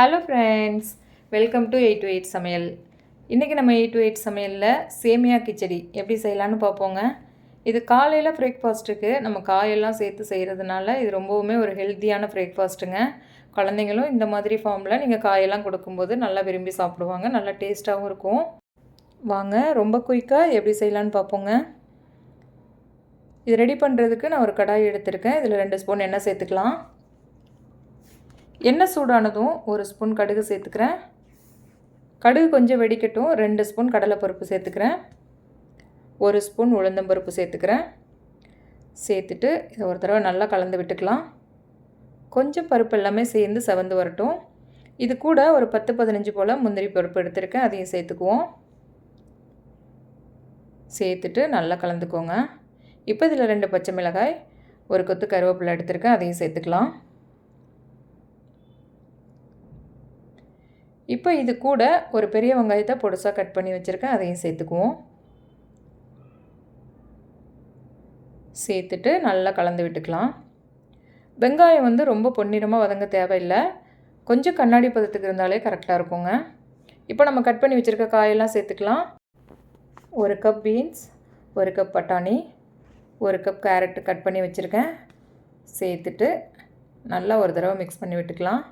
Hello friends, welcome to 8 to 8 சமையல். இன்றைக்கி நம்ம 8 to 8 சமையலில் சேமியா கிச்சடி எப்படி செய்யலான்னு பார்ப்போங்க. இது காலையில் பிரேக்ஃபாஸ்ட்டுக்கு நம்ம காயெல்லாம் சேர்த்து செய்கிறதுனால இது ரொம்பவுமே ஒரு ஹெல்த்தியான பிரேக்ஃபாஸ்ட்டுங்க. குழந்தைங்களும் இந்த மாதிரி ஃபார்மில் நீங்கள் காயெல்லாம் கொடுக்கும்போது நல்லா விரும்பி சாப்பிடுவாங்க, நல்லா டேஸ்ட்டாகவும் இருக்கும். வாங்க ரொம்ப குயிக்காக எப்படி செய்யலான்னு பார்ப்போங்க. இது ரெடி பண்ணுறதுக்கு நான் ஒரு கடாய் எடுத்திருக்கேன். இதில் 2 ஸ்பூன் எண்ணெய் சேர்த்துக்கலாம். எண்ணெய் சூடானதும் 1 ஸ்பூன் கடுகு சேர்த்துக்கிறேன். கடுகு கொஞ்சம் வெடிக்கட்டும். 2 ஸ்பூன் கடலைப்பருப்பு சேர்த்துக்கிறேன். 1 ஸ்பூன் உளுந்தம்பருப்பு சேர்த்துக்கிறேன். சேர்த்துட்டு இதை ஒரு தடவை நல்லா கலந்து விட்டுக்கலாம். கொஞ்சம் பருப்பு எல்லாமே சேர்ந்து செவந்து வரட்டும். இது கூட ஒரு 10-15 போல் முந்திரி பருப்பு எடுத்துருக்கேன், அதையும் சேர்த்துக்குவோம். சேர்த்துட்டு நல்லா கலந்துக்கோங்க. இப்போ இதில் 2 பச்சை மிளகாய், ஒரு கொத்து கருவேப்பிலை எடுத்துருக்கேன், அதையும் சேர்த்துக்கலாம். இப்போ இது கூட ஒரு பெரிய வெங்காயத்தை பொடுசாக கட் பண்ணி வச்சுருக்கேன், அதையும் சேர்த்துக்குவோம். சேர்த்துட்டு நல்லா கலந்து விட்டுக்கலாம். வெங்காயம் ரொம்ப பொன்னிறமாக வதங்க தேவையில்லை, கொஞ்சம் கண்ணாடி பதத்துக்கு இருந்தாலே கரெக்டாக இருக்குங்க. இப்போ நம்ம கட் பண்ணி வச்சுருக்க காயெல்லாம் சேர்த்துக்கலாம். 1 கப் பீன்ஸ், 1 கப் பட்டாணி, 1 கப் கேரட் கட் பண்ணி வச்சுருக்கேன். சேர்த்துட்டு நல்லா ஒரு தடவை மிக்ஸ் பண்ணி விட்டுக்கலாம்.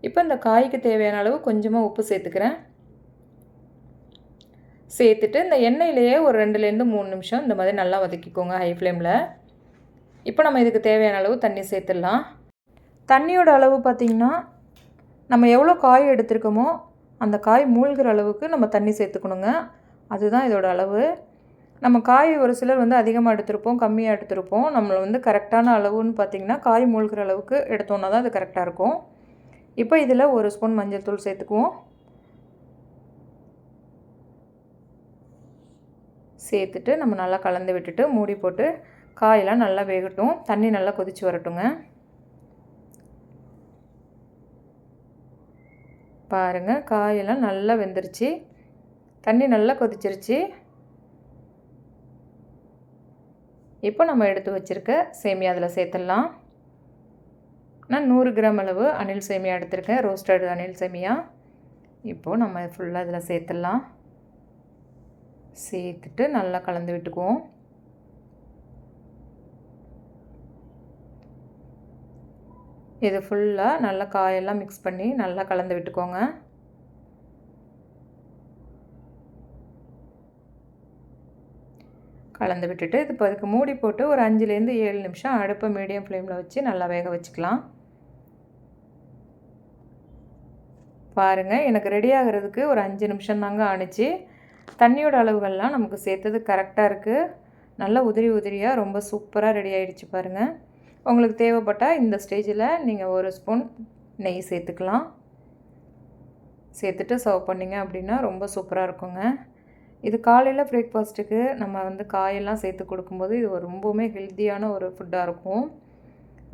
இப்போ இந்த காய்க்கு தேவையான அளவு கொஞ்சமாக உப்பு சேர்த்துக்கிறேன். சேர்த்துட்டு இந்த எண்ணெயிலேயே ஒரு 2-3 நிமிஷம் இந்த மாதிரி நல்லா வதக்கிக்கோங்க ஹை ஃப்ளேமில். இப்போ நம்ம இதுக்கு தேவையான அளவு தண்ணி சேர்த்துடலாம். தண்ணியோட அளவு பார்த்திங்கன்னா நம்ம எவ்வளோ காய் எடுத்துருக்கோமோ அந்த காய் மூழ்கிற அளவுக்கு நம்ம தண்ணி சேர்த்துக்கணுங்க. அதுதான் இதோட அளவு. நம்ம காய் ஒரு சிலர் அதிகமாக எடுத்திருப்போம், கம்மியாக எடுத்திருப்போம். நம்மளை கரெக்டான அளவுன்னு பார்த்திங்கன்னா காய் மூழ்கிற அளவுக்கு எடுத்தோன்னா தான் அது கரெக்டாக இருக்கும். இப்போ இதில் 1 ஸ்பூன் மஞ்சள் தூள் சேர்த்துக்குவோம். சேர்த்துட்டு நம்ம நல்லா கலந்து விட்டுட்டு மூடி போட்டு காயெல்லாம் நல்லா வேகட்டும். தண்ணி நல்லா கொதித்து வரட்டுங்க. பாருங்கள், காயெல்லாம் நல்லா வெந்துருச்சு, தண்ணி நல்லா கொதிச்சிருச்சு. இப்போ நம்ம எடுத்து வச்சுருக்க சேமியா அதில் சேர்த்துடலாம். நான் 100 கிராம் அளவு அணில் சேமியா எடுத்திருக்கேன், ரோஸ்டட் அணில் சேமியா. இப்போது நம்ம ஃபுல்லாக இதில் சேர்த்துடலாம். சேர்த்துட்டு நல்லா கலந்து விட்டுக்குவோம். இது ஃபுல்லாக நல்லா காயெல்லாம் மிக்ஸ் பண்ணி நல்லா கலந்து விட்டுக்கோங்க. கலந்து விட்டுட்டு இப்போ அதுக்கு மூடி போட்டு ஒரு 5-7 நிமிஷம் அடுப்பை மீடியம் ஃப்ளேமில் வச்சு நல்லா வேக வச்சுக்கலாம். பாருங்கள், எனக்கு ரெடி ஆகிறதுக்கு ஒரு 5 நிமிஷம் தாங்க ஆணுச்சு. தண்ணியோட அளவுகள்லாம் நமக்கு சேர்த்தது கரெக்டாக இருக்குது. நல்லா உதிரி உதிரியாக ரொம்ப சூப்பராக ரெடி ஆகிடுச்சு பாருங்கள். உங்களுக்கு தேவைப்பட்டால் இந்த ஸ்டேஜில் நீங்கள் 1 ஸ்பூன் நெய் சேர்த்துக்கலாம். சேர்த்துட்டு சர்வ் பண்ணிங்க அப்படின்னா ரொம்ப சூப்பராக இருக்குங்க. இது காலையில் பிரேக்ஃபாஸ்ட்டுக்கு நம்ம காயெல்லாம் சேர்த்து கொடுக்கும்போது இது ரொம்பவுமே ஹெல்த்தியான ஒரு ஃபுட்டாக இருக்கும்.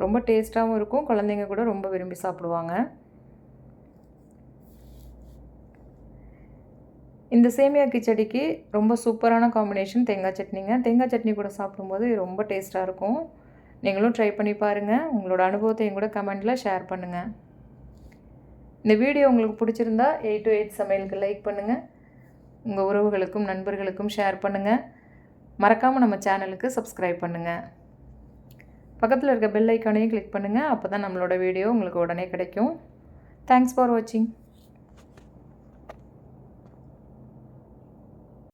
ரொம்ப டேஸ்ட்டாகவும் இருக்கும், குழந்தைங்க கூட ரொம்ப விரும்பி சாப்பிடுவாங்க. இந்த சேமியா கிச்சடிக்கு ரொம்ப சூப்பரான காம்பினேஷன் தேங்காய் சட்னிங்க. தேங்காய் சட்னி கூட சாப்பிடும்போது ரொம்ப டேஸ்ட்டாக இருக்கும். நீங்களும் ட்ரை பண்ணி பாருங்கள். உங்களோட அனுபவத்தை என் கூட கமெண்ட்டில் ஷேர் பண்ணுங்கள். இந்த வீடியோ உங்களுக்கு பிடிச்சிருந்தா 8 to 8 சமையலுக்கு லைக் பண்ணுங்கள். உங்கள் உறவுகளுக்கும் நண்பர்களுக்கும் ஷேர் பண்ணுங்கள். மறக்காமல் நம்ம சேனலுக்கு சப்ஸ்கிரைப் பண்ணுங்கள். பக்கத்தில் இருக்க பெல் ஐக்கானையும் கிளிக் பண்ணுங்கள். அப்போ தான் நம்மளோட வீடியோ உங்களுக்கு உடனே கிடைக்கும். தேங்க்ஸ் ஃபார் வாட்சிங்.